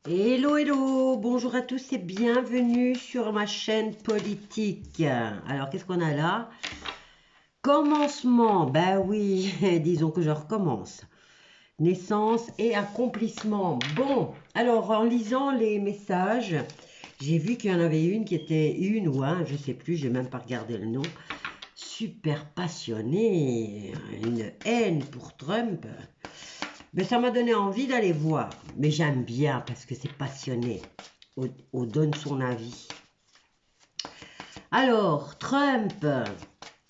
Hello, hello, bonjour à tous et bienvenue sur ma chaîne politique. Alors, qu'est-ce qu'on a là? Commencement, ben oui, disons que je recommence. Naissance et accomplissement. Bon, alors en lisant les messages, j'ai vu qu'il y en avait une qui était une ou un, je sais plus, j'ai même pas regardé le nom. Super passionnée, une haine pour Trump. Mais ça m'a donné envie d'aller voir. Mais j'aime bien parce que c'est passionné. On donne son avis. Alors, Trump.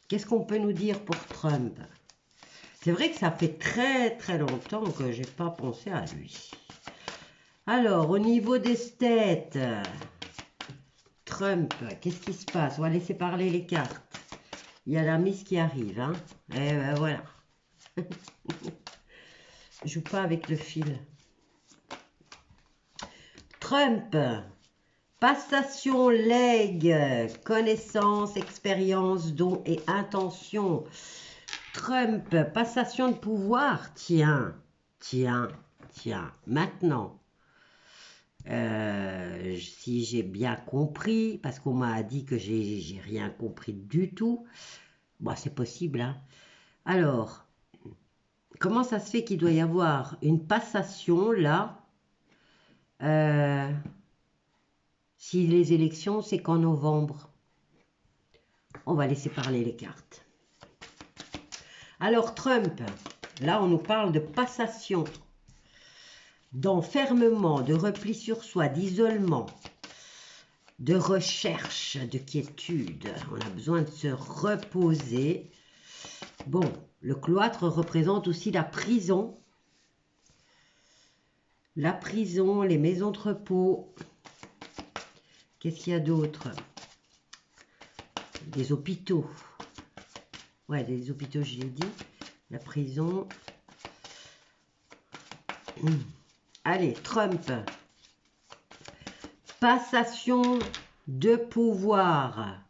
Qu'est-ce qu'on peut nous dire pour Trump? C'est vrai que ça fait très très longtemps que j'ai pas pensé à lui. Alors, au niveau des stats, Trump, qu'est-ce qui se passe? On va laisser parler les cartes. Il y a la mise qui arrive, hein. Et ben voilà. Je joue pas avec le fil. Trump, passation, legs, connaissance, expérience, don et intention. Trump, passation de pouvoir. Tiens. Maintenant, si j'ai bien compris, parce qu'on m'a dit que j'ai rien compris du tout, bon, c'est possible, hein. Alors, comment ça se fait qu'il doit y avoir une passation là si les élections, c'est qu'en novembre? On va laisser parler les cartes. Alors Trump, là on nous parle de passation, d'enfermement, de repli sur soi, d'isolement, de recherche, de quiétude. On a besoin de se reposer. Bon, le cloître représente aussi la prison. La prison, les maisons de repos. Qu'est-ce qu'il y a d'autre? Des hôpitaux. Ouais, des hôpitaux, je l'ai dit. La prison. Allez, Trump. Passation de pouvoir.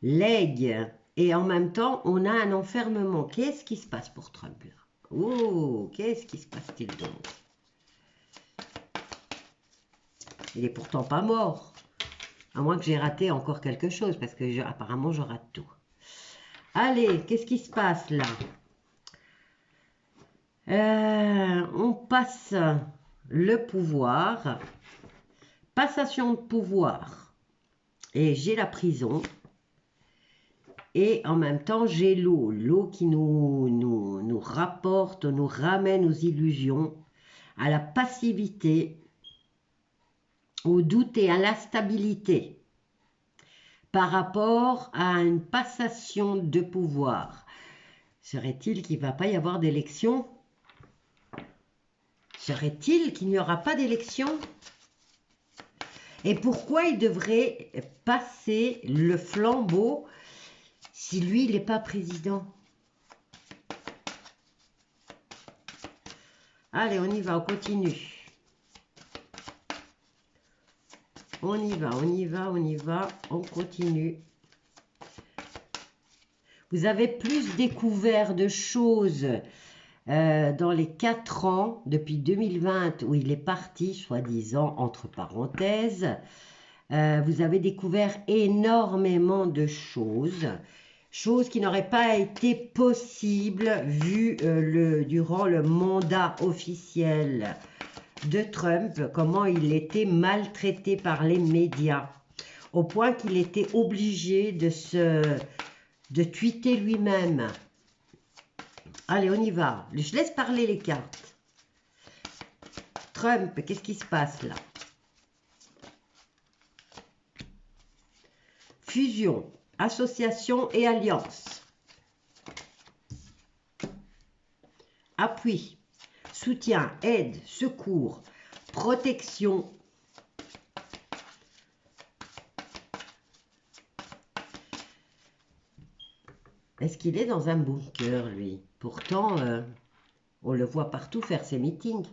Legs. Et en même temps, on a un enfermement. Qu'est-ce qui se passe pour Trump là? Oh, qu'est-ce qui se passe-t-il donc? Il est pourtant pas mort. À moins que j'ai raté encore quelque chose, parce que apparemment je rate tout. Allez, qu'est-ce qui se passe là? On passe le pouvoir. Passation de pouvoir. Et j'ai la prison. Et en même temps, j'ai l'eau. L'eau qui nous rapporte, nous ramène aux illusions, à la passivité, au doute et à l'instabilité par rapport à une passation de pouvoir. Serait-il qu'il ne va pas y avoir d'élection? Serait-il qu'il n'y aura pas d'élection? Et pourquoi il devrait passer le flambeau si lui, il n'est pas président? Allez, on y va, on continue. On y va, on continue. Vous avez plus découvert de choses dans les 4 ans, depuis 2020, où il est parti, soi-disant, entre parenthèses. Vous avez découvert énormément de choses. Choses qui n'auraient pas été possibles vu durant le mandat officiel de Trump, comment il était maltraité par les médias, au point qu'il était obligé de tweeter lui-même. Allez, on y va. Je laisse parler les cartes. Trump, qu'est-ce qui se passe là? Fusion, association et alliance. Appui, soutien, aide, secours, protection. Est-ce qu'il est dans un bunker, lui? Pourtant, on le voit partout faire ses meetings.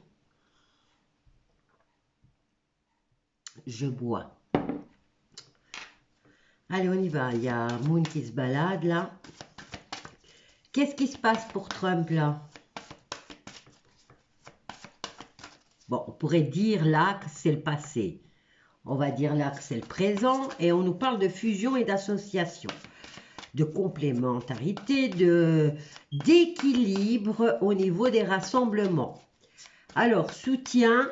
Je bois. Allez, on y va. Il y a Moon qui se balade, là. Qu'est-ce qui se passe pour Trump, là? Bon, pourrait dire là que c'est le passé. On va dire là que c'est le présent et on nous parle de fusion et d'association, de complémentarité, d'équilibre au niveau des rassemblements. Alors, soutien,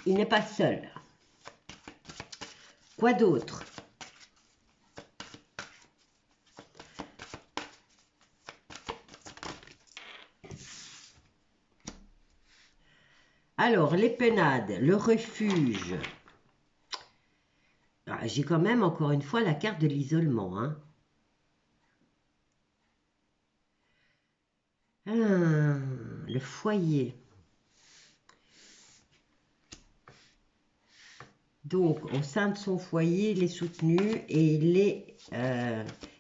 il n'est pas seul. Quoi d'autre? Alors, les penades, le refuge. Ah, j'ai quand même, encore une fois, la carte de l'isolement. Hein. Le foyer. Donc, au sein de son foyer, il est soutenu et il est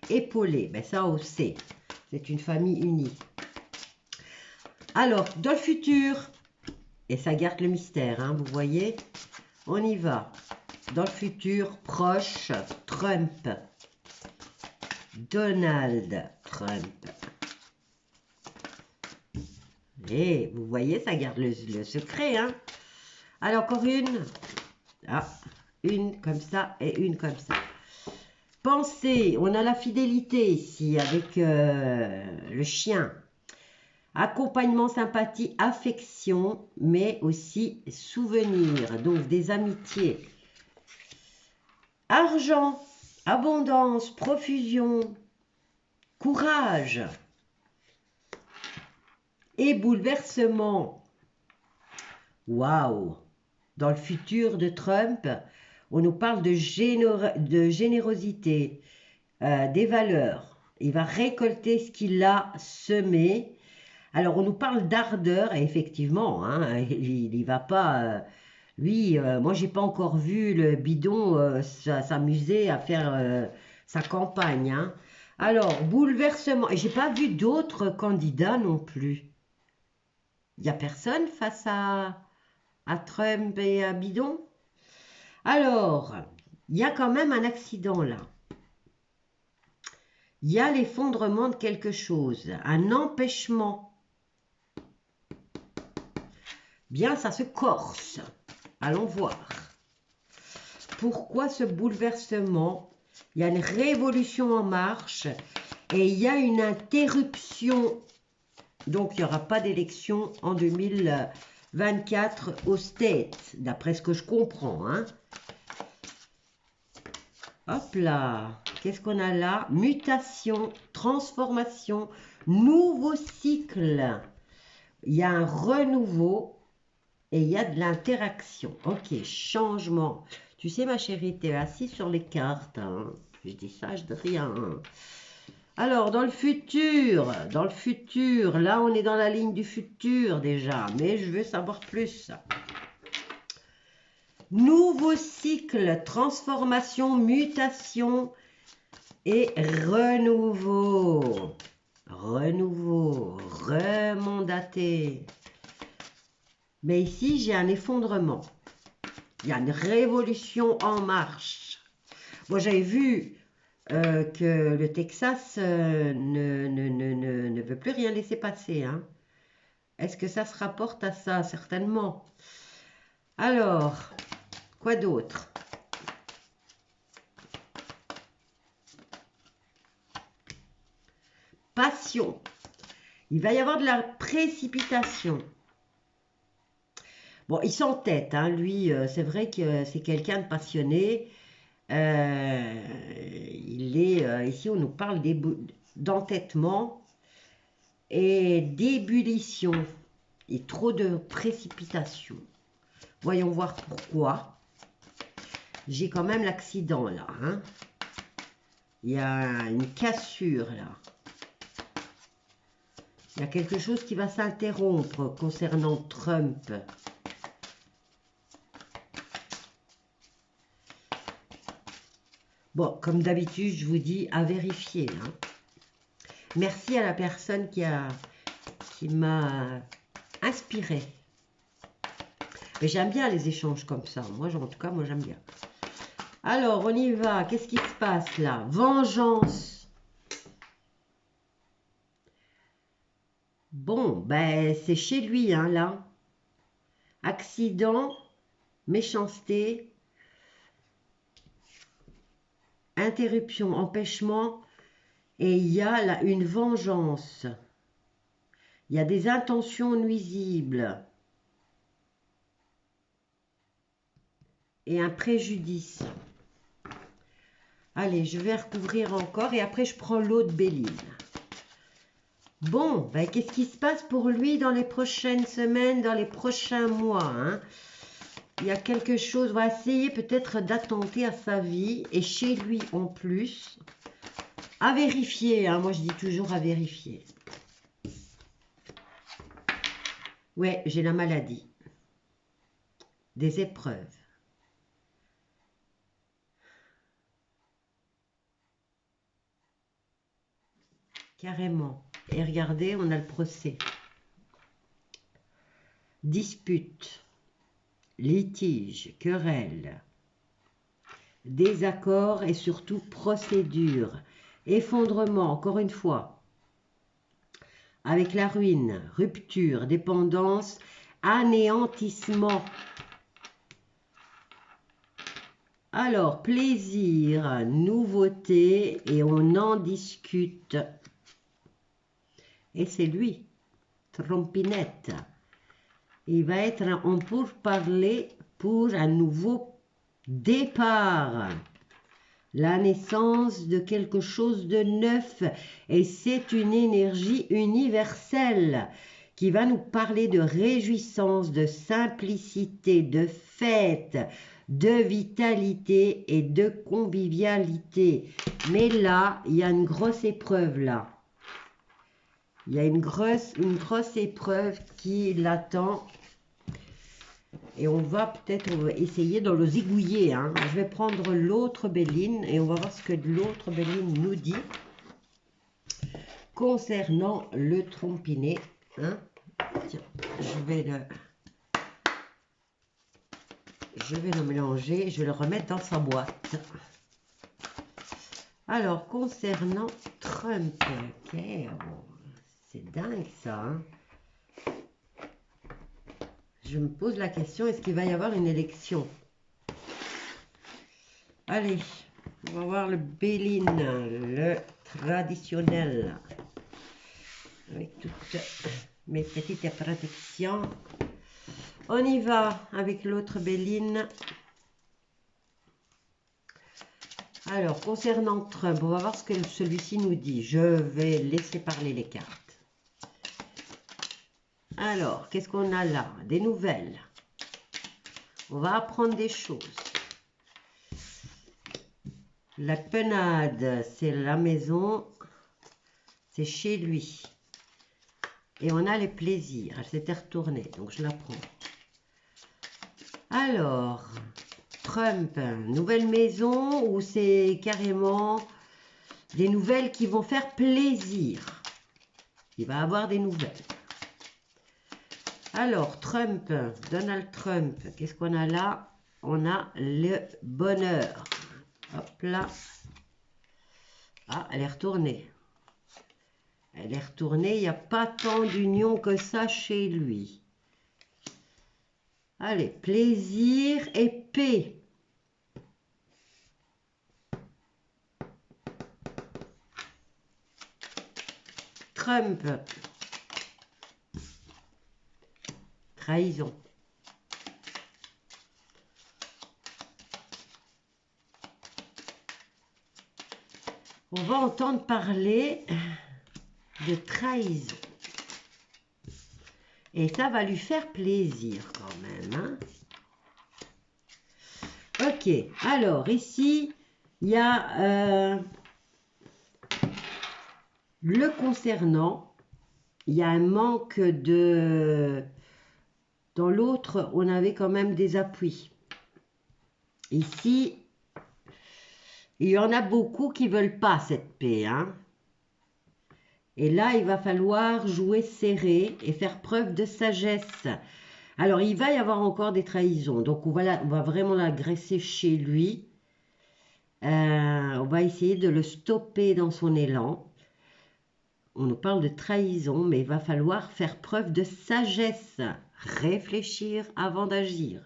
épaulé. Ben, ça, on sait. C'est une famille unie. Alors, dans le futur, et ça garde le mystère, hein, vous voyez, on y va. Dans le futur proche, Trump. Donald Trump. Et vous voyez, ça garde le secret. Hein. Alors, encore une. Ah, une comme ça et une comme ça. Pensez, on a la fidélité ici avec le chien. Accompagnement, sympathie, affection, mais aussi souvenir, donc des amitiés. Argent, abondance, profusion, courage et bouleversement. Waouh! Dans le futur de Trump, on nous parle de générosité, des valeurs. Il va récolter ce qu'il a semé. Alors, on nous parle d'ardeur, et effectivement, hein, il ne va pas... lui, moi, j'ai pas encore vu le bidon s'amuser à faire sa campagne. Hein. Alors, bouleversement. Et j'ai pas vu d'autres candidats non plus. Il n'y a personne face à Trump et à Bidon. Alors, il y a quand même un accident là. Il y a l'effondrement de quelque chose, un empêchement. Bien, ça se corse. Allons voir. Pourquoi ce bouleversement? Il y a une révolution en marche et il y a une interruption. Donc, il n'y aura pas d'élection en 2024 au States, d'après ce que je comprends. Hein. Hop là, qu'est-ce qu'on a là? Mutation, transformation, nouveau cycle. Il y a un renouveau et il y a de l'interaction. Ok, changement. Tu sais, ma chérie, tu es assise sur les cartes. Hein. Je dis ça, je dis rien. Alors, dans le futur, là, on est dans la ligne du futur déjà, mais je veux savoir plus. Nouveau cycle, transformation, mutation et renouveau. Renouveau, remondaté. Mais ici, j'ai un effondrement. Il y a une révolution en marche. Moi, j'avais vu que le Texas ne veut plus rien laisser passer. Hein. Est-ce que ça se rapporte à ça? Certainement. Alors, quoi d'autre? Passion. Il va y avoir de la précipitation. Bon, il s'entête, hein, lui, c'est vrai que c'est quelqu'un de passionné. Il est, ici, on nous parle d'entêtement et d'ébullition et trop de précipitation. Voyons voir pourquoi. J'ai quand même l'accident là. Hein. Il y a une cassure là. Il y a quelque chose qui va s'interrompre concernant Trump. Bon, comme d'habitude, je vous dis à vérifier. Hein. Merci à la personne qui m'a inspiré. Mais j'aime bien les échanges comme ça. Moi, en tout cas, moi, j'aime bien. Alors, on y va. Qu'est-ce qui se passe là? Vengeance. Bon, ben, c'est chez lui, hein, là. accident, méchanceté, interruption, empêchement, et il y a là une vengeance. Il y a des intentions nuisibles et un préjudice. Allez, je vais recouvrir encore et après je prends l'autre Béline. Bon, ben, qu'est-ce qui se passe pour lui dans les prochaines semaines, dans les prochains mois, hein? Il y a quelque chose, on va essayer peut-être d'attenter à sa vie et chez lui en plus. À vérifier, hein, moi je dis toujours à vérifier. Ouais, j'ai la maladie. Des épreuves. Carrément. Et regardez, on a le procès. Dispute, litige, querelle, désaccord et surtout procédure. Effondrement, encore une fois. Avec la ruine, rupture, dépendance, anéantissement. Alors, plaisir, nouveauté, et on en discute. Et c'est lui, Trompinette. Il va être en pourparlers pour un nouveau départ. La naissance de quelque chose de neuf. Et c'est une énergie universelle qui va nous parler de réjouissance, de simplicité, de fête, de vitalité et de convivialité. Mais là, il y a une grosse épreuve là. Il y a une grosse épreuve qui l'attend. Et on va peut-être essayer de le zigouiller. Hein. Je vais prendre l'autre Béline et on va voir ce que l'autre Béline nous dit concernant le trompinet. Hein. Tiens, je vais le mélanger. Je vais le remettre dans sa boîte. Alors, concernant Trump. Ok, bon, c'est dingue ça. Hein. Je me pose la question, est-ce qu'il va y avoir une élection? Allez, on va voir le Béline, le traditionnel. Avec toutes mes petites protections. On y va avec l'autre Béline. Alors, concernant Trump, on va voir ce que celui-ci nous dit. Je vais laisser parler les cartes. Alors, qu'est-ce qu'on a là? Des nouvelles. On va apprendre des choses. La penade, c'est la maison. C'est chez lui. Et on a les plaisirs. Elle s'était retournée, donc je la prends. Alors, Trump, nouvelle maison ou c'est carrément des nouvelles qui vont faire plaisir. Il va avoir des nouvelles. Alors, Trump, Donald Trump, qu'est-ce qu'on a là? On a le bonheur. Hop là. Ah, elle est retournée. Elle est retournée, il n'y a pas tant d'union que ça chez lui. Allez, plaisir et paix. Trump. Trahison. On va entendre parler de trahison. Et ça va lui faire plaisir quand même. Hein? Ok, alors ici, il y a le concernant. Il y a un manque de... Dans l'autre, on avait quand même des appuis. Ici, il y en a beaucoup qui ne veulent pas cette paix. Hein? Et là, il va falloir jouer serré et faire preuve de sagesse. Alors, il va y avoir encore des trahisons. Donc, on va vraiment l'agresser chez lui. On va essayer de le stopper dans son élan. On nous parle de trahison, mais il va falloir faire preuve de sagesse. réfléchir avant d'agir,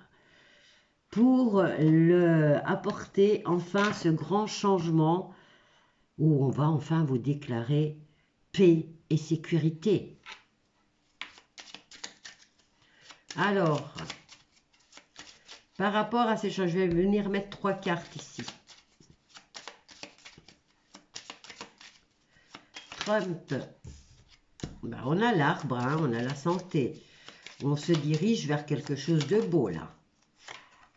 pour apporter enfin ce grand changement où on va enfin vous déclarer paix et sécurité. Alors, par rapport à ces choses, je vais venir mettre 3 cartes ici. Trump, ben, on a l'arbre, hein, on a la santé. On se dirige vers quelque chose de beau là.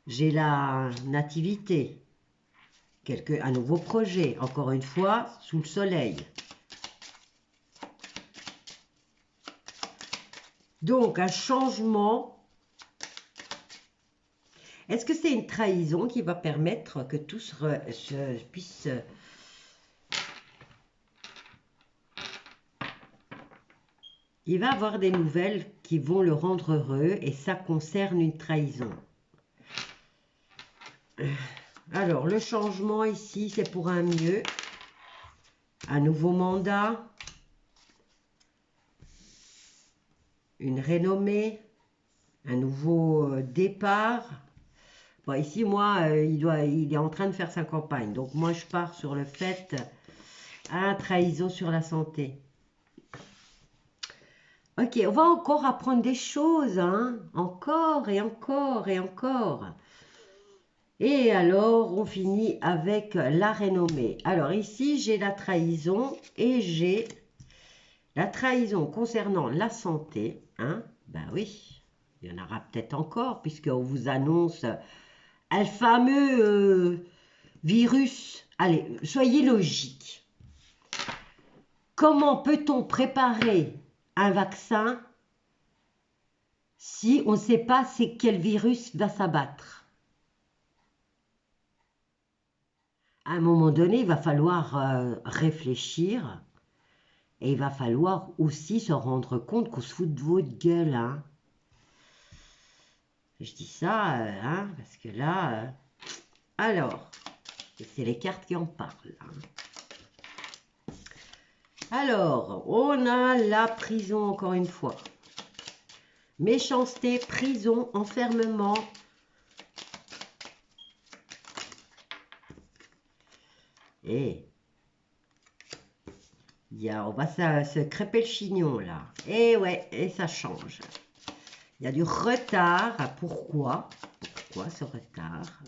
J'ai la nativité, un nouveau projet, encore une fois, sous le soleil. Donc, un changement. Est-ce que c'est une trahison qui va permettre que tout puisse... Il va avoir des nouvelles qui vont le rendre heureux et ça concerne une trahison. Alors, le changement ici, c'est pour un mieux. Un nouveau mandat. Une renommée. Un nouveau départ. Bon, ici, moi, il est en train de faire sa campagne. Donc, moi, je pars sur le fait, trahison sur la santé. Ok, on va encore apprendre des choses, hein. Encore et encore et encore. Et alors, on finit avec la renommée. Alors, ici, j'ai la trahison et j'ai la trahison concernant la santé. Hein. Ben oui, il y en aura peut-être encore, puisqu'on vous annonce un fameux virus. Allez, soyez logique. Comment peut-on préparer un vaccin si on ne sait pas c'est quel virus va s'abattre? À un moment donné, il va falloir réfléchir et il va falloir aussi se rendre compte qu'on se fout de votre gueule. Hein. Je dis ça, hein, parce que là... alors, c'est les cartes qui en parlent. Hein. Alors, on a la prison encore une fois. Méchanceté, prison, enfermement. Et on va se crêper le chignon là. Et ouais, et ça change. Il y a du retard. Pourquoi? Pourquoi ce retard?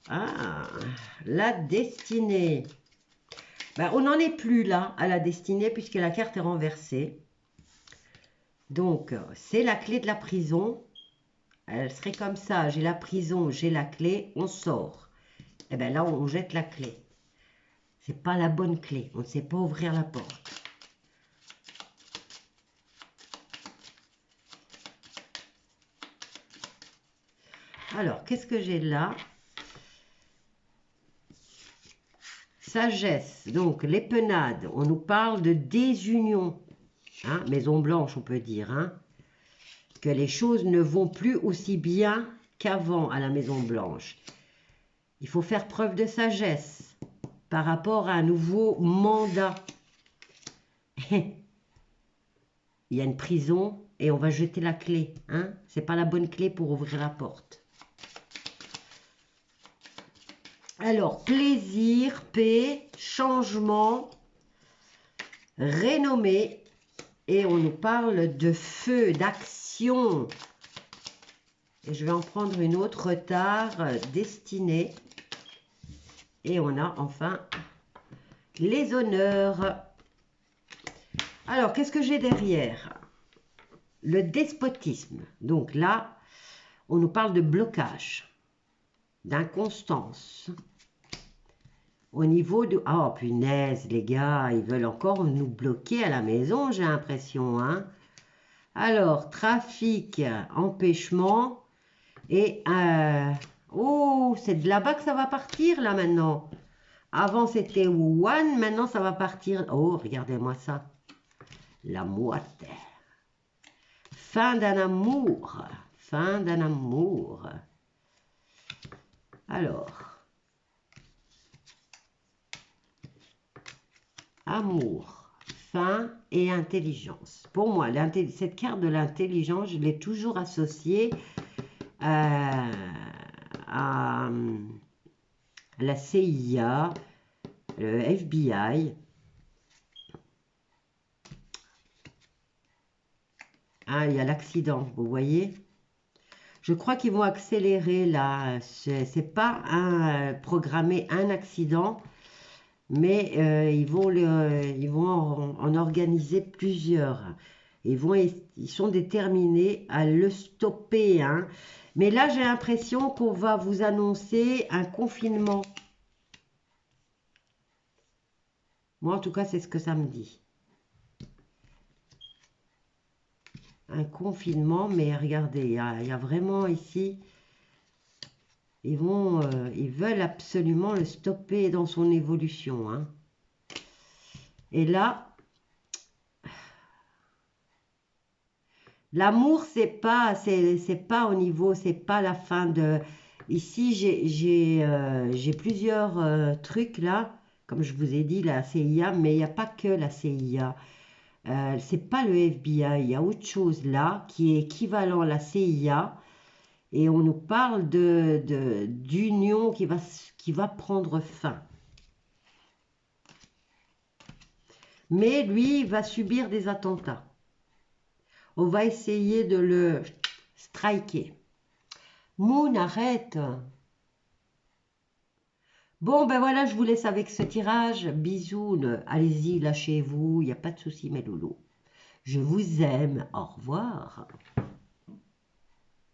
Ah, la destinée. Ben, on n'en est plus là à la destinée puisque la carte est renversée. Donc, c'est la clé de la prison. Elle serait comme ça. J'ai la prison, j'ai la clé, on sort. Et bien là, on jette la clé. C'est pas la bonne clé. On ne sait pas ouvrir la porte. Alors, qu'est-ce que j'ai là? Sagesse. Donc, les penades. On nous parle de désunion. Hein, Maison Blanche, on peut dire. Hein, que les choses ne vont plus aussi bien qu'avant à la Maison Blanche. Il faut faire preuve de sagesse par rapport à un nouveau mandat. Il y a une prison et on va jeter la clé. Hein, c'est pas la bonne clé pour ouvrir la porte. Alors, plaisir, paix, changement, renommée. Et on nous parle de feu, d'action. Et je vais en prendre une autre, retard, destinée. Et on a enfin les honneurs. Alors, qu'est-ce que j'ai derrière? Le despotisme. Donc là, on nous parle de blocage, d'inconstance. Au niveau de... oh, punaise, les gars, ils veulent encore nous bloquer à la maison, j'ai l'impression. Hein. Alors, trafic, empêchement et... oh, c'est de là-bas que ça va partir, là, maintenant. Avant, c'était one, maintenant, ça va partir... oh, regardez-moi ça. La moite. Fin d'un amour. Fin d'un amour. Alors... amour, faim et intelligence. Pour moi, cette carte de l'intelligence, je l'ai toujours associée à la CIA, le FBI. Ah, il y a l'accident, vous voyez? Je crois qu'ils vont accélérer là. C'est pas programmer un accident, mais ils vont en organiser plusieurs. Ils sont déterminés à le stopper, hein. Mais là, j'ai l'impression qu'on va vous annoncer un confinement. Moi, en tout cas, c'est ce que ça me dit. Un confinement, mais regardez, il y a vraiment ici, ils veulent absolument le stopper dans son évolution, hein. Et là, l'amour, c'est pas au niveau, c'est pas la fin de. Ici, j'ai plusieurs trucs là, comme je vous ai dit, la CIA, mais il n'y a pas que la CIA. C'est pas le FBI, il y a autre chose là qui est équivalent à la CIA. Et on nous parle d'union qui va prendre fin. Mais lui, il va subir des attentats. On va essayer de le striker. Moon, arrête. Bon, ben voilà, je vous laisse avec ce tirage. Bisous, allez-y, lâchez-vous, il n'y a pas de souci, mes loulous. Je vous aime, au revoir.